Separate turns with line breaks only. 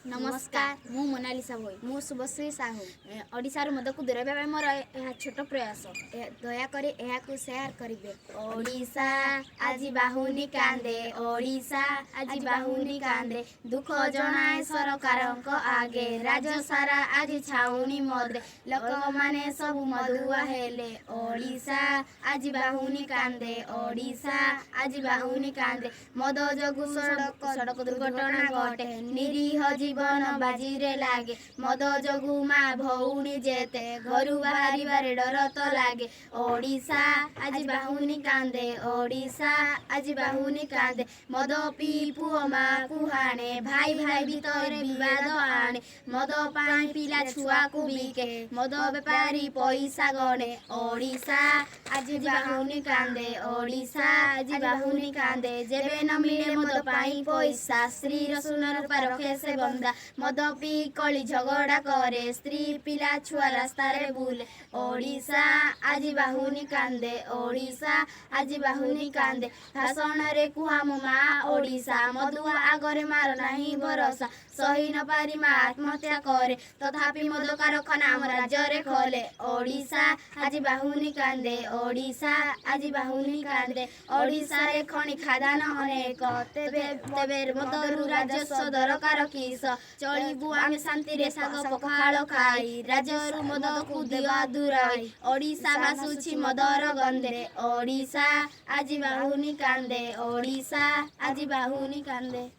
नमस्कार मु मोनालिसा भोई मु शुभश्री साहू ओडिशार मद को दूर मोर छोट प्रयास दयाकोरी यह शेयर करेंगे। ओडिशा आज बाहुनी कांदे ओडिशा आज बाहुनी कांदे दुख जनाए सरकार आगे राज्य सारा आज छाउनी मदे लोक माने सब मधुआ हेले। ओडिशा आज बाहुनी कांदे ओडिशा आज बाहुनी कांदे मद जगु सड़क दुर्घटना घटे निरीह जीवन बाजीरे लागे मद जगु माँ भौणी जेते घरु बाहर डर तो लागे। ओडिशा आज बाहुनी कांदे ओडिशा आज बाहुनी कांदे मद पी पुओ माँ को हाणे भाई भाई भीतर विवाद आणे मद पाई पिला छुआ को बिके मद बेपारी पैसा गणे। ओडिशा आज बाहुनी कांदे ओडिशा आज बाहुनी कांदे जेबे न मिले मद पाई पैसा स्त्री सुनर रखे से बंदा मद पी कली झगड़ा करे स्त्री पिला छुआ रास्ता रे बुले। ओडिशा आज बाहुनी कांदे ओडिशा आज बाहुनी कांदे भाषण रे कुहा मो माँ ओडिशा मधुआ आगरे मार नहीं भरोसा सही न पारी माँ आत्महत्या करे तथापि मद कारखाना आम राज्य रे खोले। ओडिशा आज बाहुनी कांदे ओडिशा आज बाहुनी कांदे ओडिशा रे खଣି खादान अनेक तेबे तेबे मदरु राजस्व दरकार किस चलिबु आमे शांति रे साग पखाल खाई राज्यरु मद को दिवा दुराई। ओडिशा भासुछि मदर गंधे ओडिशा आज बाहुनी कांदे ओडिशा आज बाहुनी कांदे।